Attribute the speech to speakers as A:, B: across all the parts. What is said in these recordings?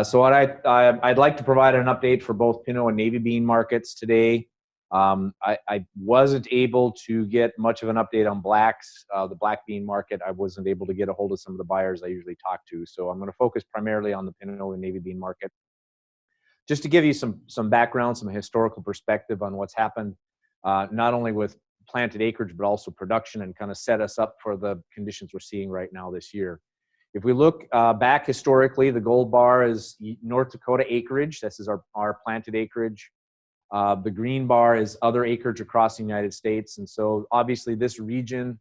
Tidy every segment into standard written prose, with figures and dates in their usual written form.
A: So what I'd like to provide an update for both Pinto and Navy bean markets today. I wasn't able to get much of an update on blacks, the black bean market. I wasn't able to get a hold of some of the buyers I usually talk to. So I'm going to focus primarily on the Pinto and Navy bean market. Just to give you some background, some historical perspective on what's happened, not only with planted acreage, but also production, and kind of set us up for the conditions we're seeing right now this year. If we look back historically, the gold bar is North Dakota acreage. This is our planted acreage. The green bar is other acreage across the United States. And so obviously this region,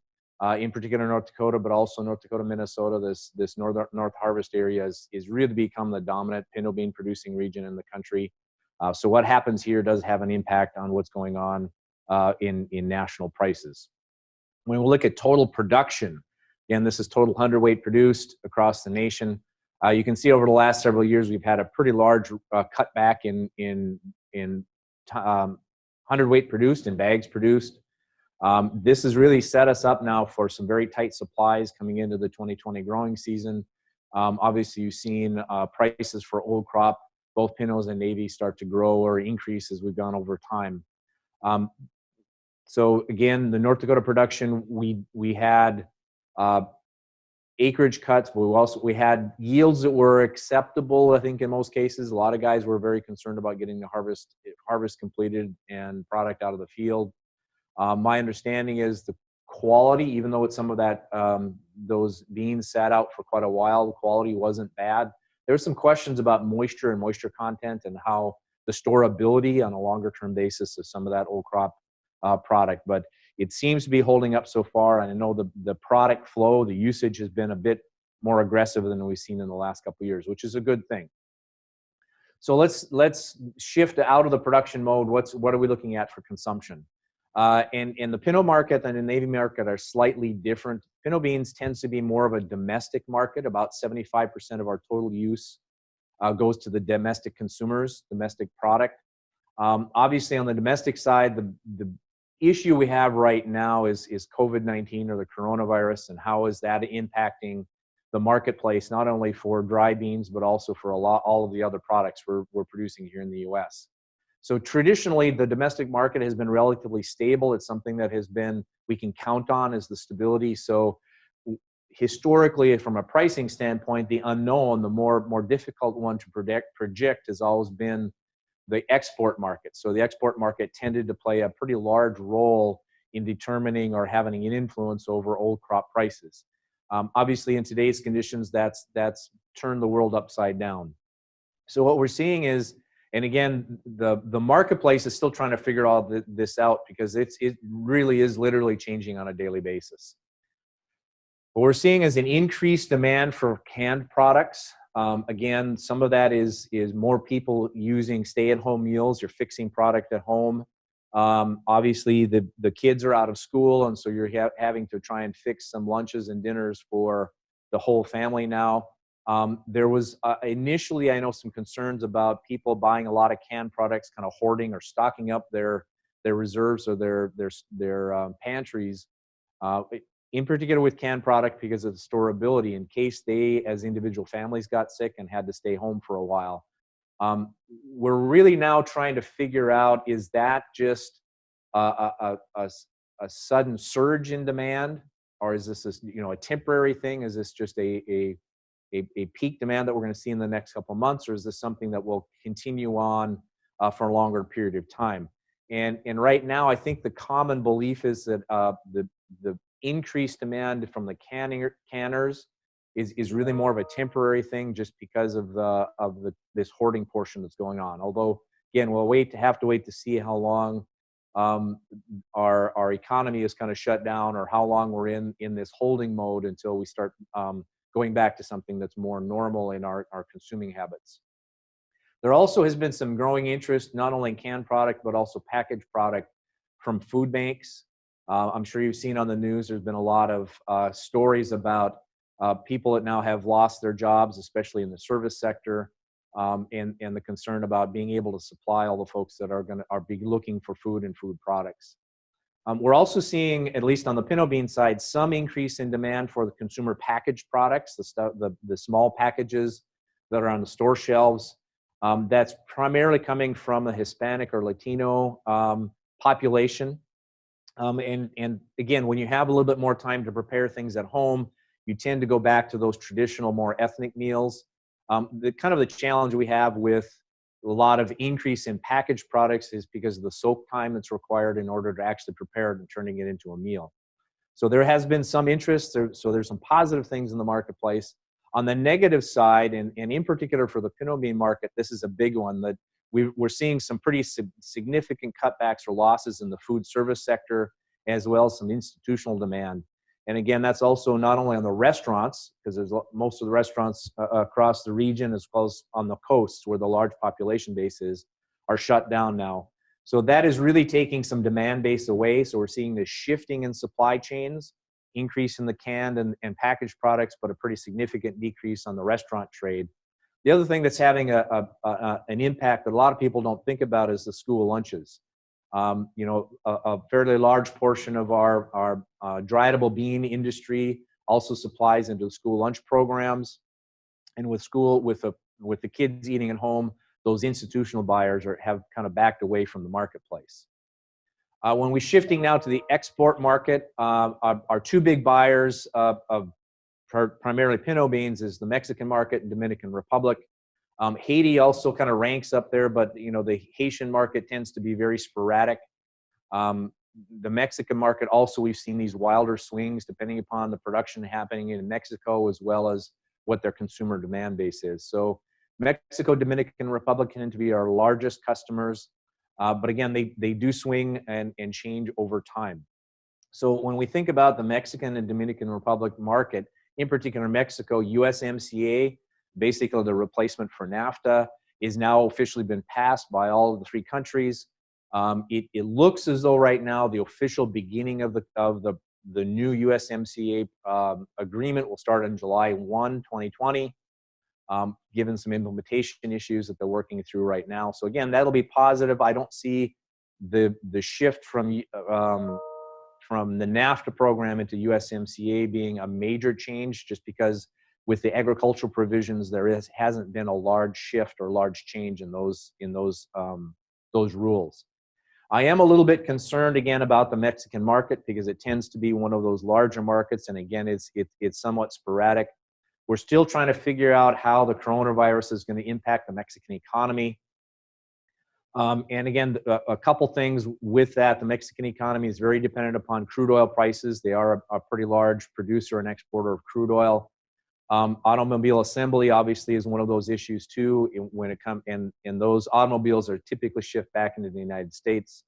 A: in particular North Dakota, but also North Dakota, Minnesota, this North Harvest area is really become the dominant pinto bean producing region in the country. So what happens here does have an impact on what's going on in national prices. When we look at total production, again, this is total hundredweight produced across the nation. You can see over the last several years, we've had a pretty large cutback in hundredweight produced and bags produced. This has really set us up now for some very tight supplies coming into the 2020 growing season. Obviously, you've seen prices for old crop, both pintos and navy, start to grow or increase as we've gone over time. So again, the North Dakota production, we had acreage cuts, but we had yields that were acceptable. I think in most cases, a lot of guys were very concerned about getting the harvest completed and product out of the field. My understanding is the quality, even though some of that those beans sat out for quite a while, the quality wasn't bad. There's some questions about moisture and moisture content and how the storability on a longer term basis of some of that old crop product, but it seems to be holding up so far. And I know the product flow, the usage has been a bit more aggressive than we've seen in the last couple of years, which is a good thing. So let's shift out of the production mode. What are we looking at for consumption? And the pinto market and the navy market are slightly different. Pinto beans tends to be more of a domestic market. About 75% of our total use goes to the domestic consumers, domestic product. Obviously, on the domestic side, the issue we have right now is COVID-19 or the coronavirus, and how is that impacting the marketplace, not only for dry beans, but also for all of the other products we're producing here in the U.S. So traditionally, the domestic market has been relatively stable. It's something that we can count on as the stability. So historically, from a pricing standpoint, the unknown, the more difficult one to project has always been the export market. So the export market tended to play a pretty large role in determining or having an influence over old crop prices. Obviously, in today's conditions, that's turned the world upside down. So what we're seeing is, and again, the marketplace is still trying to figure all this out, because it really is literally changing on a daily basis. What we're seeing is an increased demand for canned products. Again, some of that is more people using stay-at-home meals. You're fixing product at home. Obviously, the kids are out of school, and so you're having to try and fix some lunches and dinners for the whole family now. There was initially, I know, some concerns about people buying a lot of canned products, kind of hoarding or stocking up their reserves or their pantries. In particular with canned product, because of the storability, in case they, as individual families, got sick and had to stay home for a while. We're really now trying to figure out, is that just a sudden surge in demand, or is this a temporary thing? Is this just a peak demand that we're going to see in the next couple of months, or is this something that will continue on for a longer period of time? And right now, I think the common belief is that the increased demand from the canners is really more of a temporary thing, just because of this hoarding portion that's going on. Although, again, we'll have to wait to see how long our economy is kind of shut down, or how long we're in this holding mode until we start going back to something that's more normal in our consuming habits. There also has been some growing interest, not only in canned product, but also packaged product from food banks. I'm sure you've seen on the news, there's been a lot of stories about people that now have lost their jobs, especially in the service sector, and the concern about being able to supply all the folks that are be looking for food and food products. We're also seeing, at least on the pinto bean side, some increase in demand for the consumer packaged products, the small packages that are on the store shelves. That's primarily coming from a Hispanic or Latino population. And again, when you have a little bit more time to prepare things at home, you tend to go back to those traditional, more ethnic meals. The kind of the challenge we have with a lot of increase in packaged products is because of the soak time that's required in order to actually prepare it and turning it into a meal. So there has been some interest. So there's some positive things in the marketplace. On the negative side, and in particular for the pinto bean market, this is a big one that we're seeing some pretty significant cutbacks or losses in the food service sector, as well as some institutional demand. And again, that's also not only on the restaurants, because there's most of the restaurants across the region, as well as on the coasts where the large population base is, are shut down now. So that is really taking some demand base away. So we're seeing this shifting in supply chains, increase in the canned and packaged products, but a pretty significant decrease on the restaurant trade. The other thing that's having an impact that a lot of people don't think about is the school lunches. A fairly large portion of our dry-edible bean industry also supplies into the school lunch programs. And with the kids eating at home, those institutional buyers have kind of backed away from the marketplace. When we're shifting now to the export market, our two big buyers of primarily pinto beans is the Mexican market and Dominican Republic. Haiti also kind of ranks up there, but the Haitian market tends to be very sporadic. The Mexican market also, we've seen these wilder swings depending upon the production happening in Mexico, as well as what their consumer demand base is. So Mexico, Dominican Republic tend to be our largest customers. But again, they do swing and change over time. So when we think about the Mexican and Dominican Republic market, in particular Mexico, USMCA, basically the replacement for NAFTA, is now officially been passed by all of the three countries. It looks as though right now the official beginning of the new USMCA agreement will start on July 1, 2020. Given some implementation issues that they're working through right now. So again, that'll be positive. I don't see the shift from the NAFTA program into USMCA being a major change, just because with the agricultural provisions, hasn't been a large shift or large change in those rules. I am a little bit concerned again about the Mexican market because it tends to be one of those larger markets, and again, it's somewhat sporadic. We're still trying to figure out how the coronavirus is going to impact the Mexican economy. And again, a couple things with that. The Mexican economy is very dependent upon crude oil prices. They are a pretty large producer and exporter of crude oil. Automobile assembly obviously is one of those issues too. When it comes, and those automobiles are typically shipped back into the United States.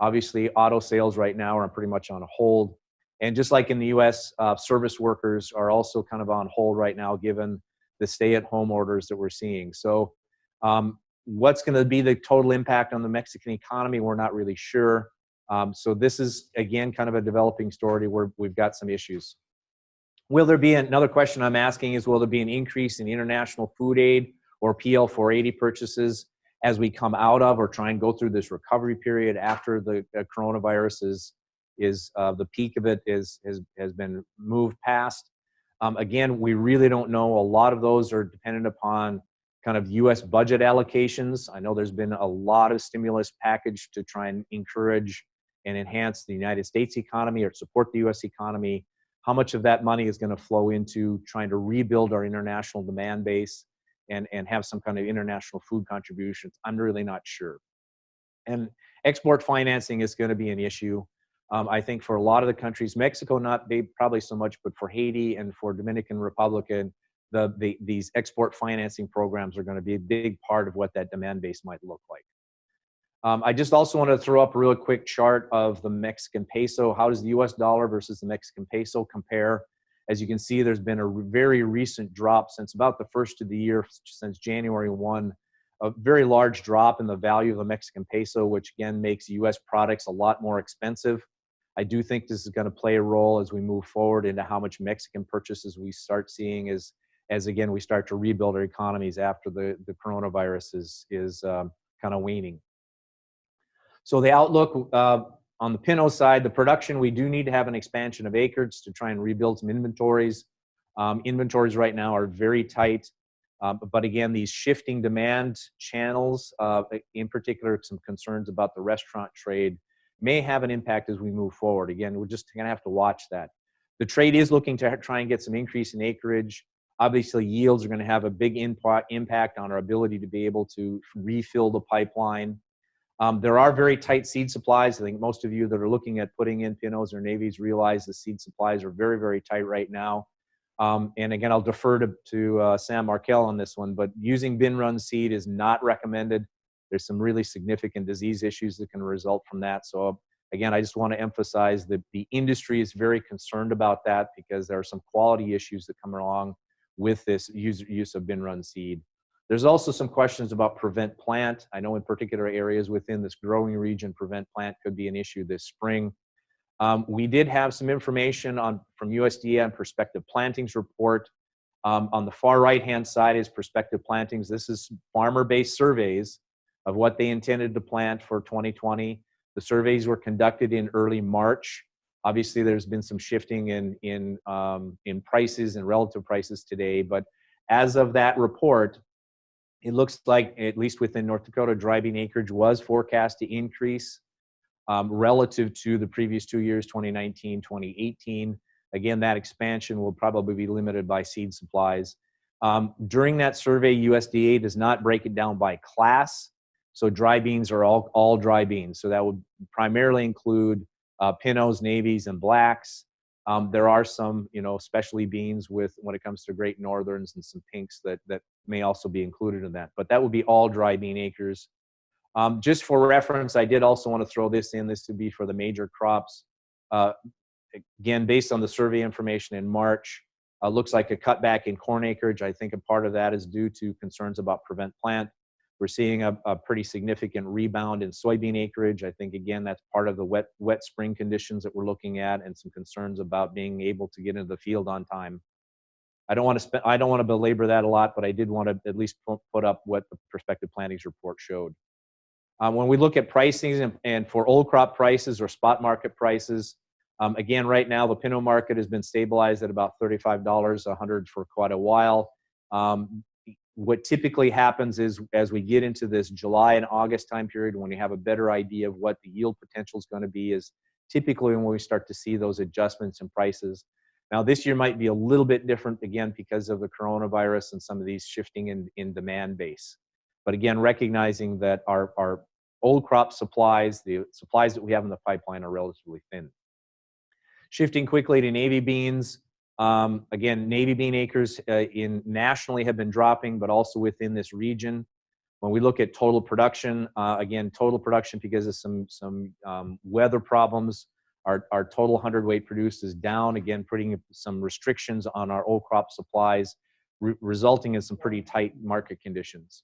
A: Obviously, auto sales right now are pretty much on a hold. And just like in the U.S., service workers are also kind of on hold right now, given the stay-at-home orders that we're seeing. So what's going to be the total impact on the Mexican economy, we're not really sure. So this is, again, kind of a developing story where we've got some issues. Will there be, another question I'm asking is, will there be an increase in international food aid or PL 480 purchases as we come out of or try and go through this recovery period after the coronavirus the peak of it has been moved past? Again, we really don't know. A lot of those are dependent upon kind of U.S. budget allocations. I know there's been a lot of stimulus package to try and encourage and enhance the United States economy or support the U.S. economy. How much of that money is going to flow into trying to rebuild our international demand base and have some kind of international food contributions? I'm really not sure. And export financing is going to be an issue. I think for a lot of the countries, Mexico not probably so much, but for Haiti and for Dominican Republic, and these export financing programs are going to be a big part of what that demand base might look like. I just also want to throw up a real quick chart of the Mexican peso. How does the US dollar versus the Mexican peso compare? As you can see, there's been a very recent drop since about the first of the year, since January 1, a very large drop in the value of the Mexican peso, which again makes US products a lot more expensive. I do think this is going to play a role as we move forward into how much Mexican purchases we start seeing as again, we start to rebuild our economies after the coronavirus is kind of waning. So the outlook on the pinto side, the production, we do need to have an expansion of acreage to try and rebuild some inventories. Inventories right now are very tight. But again, these shifting demand channels, in particular, some concerns about the restaurant trade, may have an impact as we move forward. Again, we're just going to have to watch that. The trade is looking to try and get some increase in acreage. Obviously, yields are going to have a big impact on our ability to be able to refill the pipeline. There are very tight seed supplies. I think most of you that are looking at putting in Pintos or Navies realize the seed supplies are very, very tight right now. And again, I'll defer to Sam Markell on this one, but using bin run seed is not recommended. There's some really significant disease issues that can result from that. So again, I just want to emphasize that the industry is very concerned about that because there are some quality issues that come along with this use of bin run seed. There's also some questions about prevent plant. I know in particular areas within this growing region, prevent plant could be an issue this spring. We did have some information from USDA on prospective plantings report. On the far right-hand side is prospective plantings. This is farmer-based surveys of what they intended to plant for 2020. The surveys were conducted in early March. Obviously, there's been some shifting in prices and relative prices today, but as of that report, it looks like, at least within North Dakota, dry bean acreage was forecast to increase relative to the previous 2 years, 2019, 2018. Again, that expansion will probably be limited by seed supplies. During that survey, USDA does not break it down by class. So dry beans are all dry beans. So that would primarily include Pintos, Navies, and Blacks. There are some, specialty beans when it comes to Great Northerns and some pinks that may also be included in that. But that would be all dry bean acres. Just for reference, I did also want to throw this in. This would be for the major crops. Again, based on the survey information in March, looks like a cutback in corn acreage. I think a part of that is due to concerns about prevent plant. We're seeing a pretty significant rebound in soybean acreage. I think, again, that's part of the wet spring conditions that we're looking at and some concerns about being able to get into the field on time. I don't want to belabor that a lot, but I did want to at least put up what the prospective plantings report showed. When we look at pricing and for old crop prices or spot market prices, again, right now the Pinto market has been stabilized at about $35 a hundred for quite a while. What typically happens is as we get into this July and August time period, when we have a better idea of what the yield potential is going to be, is typically when we start to see those adjustments in prices. Now, this year might be a little bit different, again, because of the coronavirus and some of these shifting in demand base. But again, recognizing that our old crop supplies, the supplies that we have in the pipeline, are relatively thin. Shifting quickly to navy beans. Again, navy bean acres nationally have been dropping, but also within this region. When we look at total production, again, total production because of some weather problems, our total hundredweight produced is down, again, putting some restrictions on our old crop supplies, resulting in some pretty tight market conditions.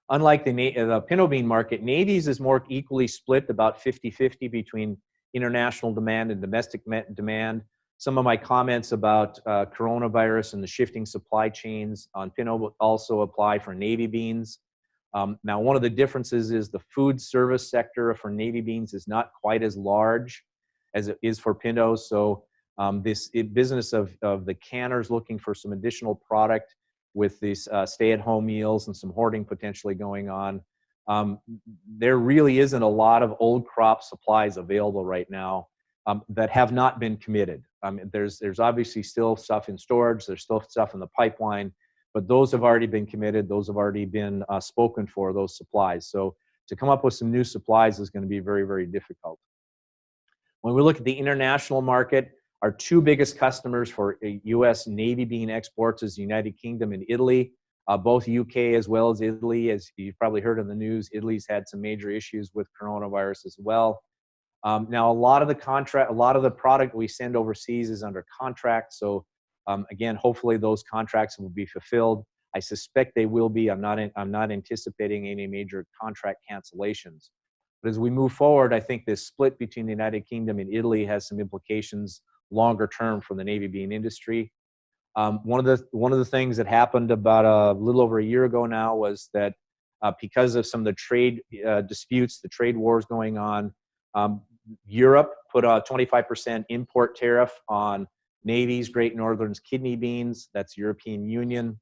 A: Unlike the pinto bean market, Navies is more equally split, about 50-50 between international demand and domestic demand. Some of my comments about coronavirus and the shifting supply chains on Pinto will also apply for navy beans. Now, one of the differences is the food service sector for navy beans is not quite as large as it is for Pintos. So this business of the canners looking for some additional product with these stay-at-home meals and some hoarding potentially going on, there really isn't a lot of old crop supplies available right now that have not been committed. There's obviously still stuff in storage, there's still stuff in the pipeline, but those have already been committed, those have already been spoken for, those supplies. So to come up with some new supplies is going to be very, very difficult. When we look at the international market, our two biggest customers for U.S. navy bean exports is the United Kingdom and Italy. Both UK as well as Italy, as you've probably heard in the news, Italy's had some major issues with coronavirus as well. Now, a lot of the product we send overseas is under contract. So again, hopefully those contracts will be fulfilled. I suspect they will be. I'm not anticipating any major contract cancellations. But as we move forward, I think this split between the United Kingdom and Italy has some implications longer term for the navy bean industry. One of the things that happened about a little over a year ago now was that because of some of the trade disputes, the trade wars going on, Europe put a 25% import tariff on Navies, Great Northerns, kidney beans. That's European Union.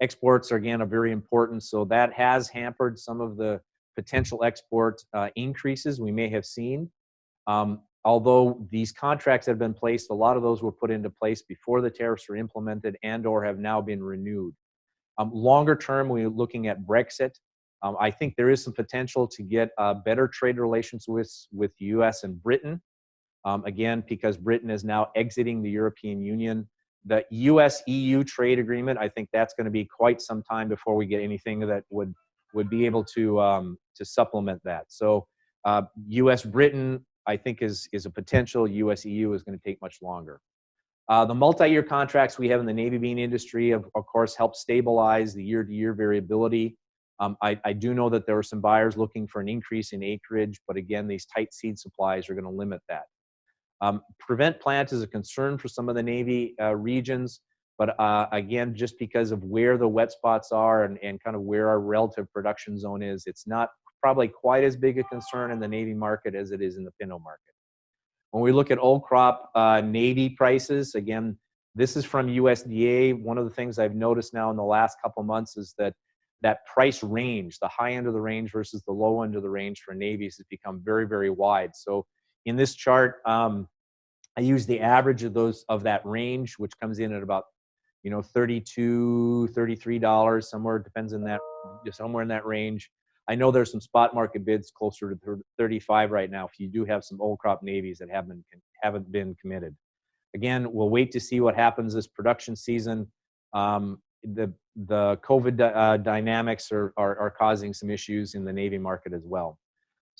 A: Exports are, again, are very important. So that has hampered some of the potential export increases we may have seen. Although these contracts have been placed, a lot of those were put into place before the tariffs were implemented and or have now been renewed. Longer term, we're looking at Brexit. I think there is some potential to get better trade relations with the U.S. and Britain. Again, because Britain is now exiting the European Union. The U.S.-EU trade agreement, I think that's going to be quite some time before we get anything that would be able to supplement that. So U.S.-Britain, I think, is a potential. U.S.-EU is going to take much longer. The multi-year contracts we have in the Navy bean industry, of course, help stabilize the year-to-year variability. I do know that there are some buyers looking for an increase in acreage, but again, these tight seed supplies are going to limit that. Prevent plant is a concern for some of the Navy regions, but again, just because of where the wet spots are and kind of where our relative production zone is, it's not probably quite as big a concern in the Navy market as it is in the Pinto market. When we look at old crop Navy prices, again, this is from USDA. One of the things I've noticed now in the last couple months is that price range, the high end of the range versus the low end of the range for navies, has become very, very wide. So in this chart, I use the average of that range, which comes in at about, $32, $33, somewhere, depends on that, somewhere in that range. I know there's some spot market bids closer to 35 right now if you do have some old crop navies that haven't been committed. Again, we'll wait to see what happens this production season. The COVID dynamics are causing some issues in the Navy market as well.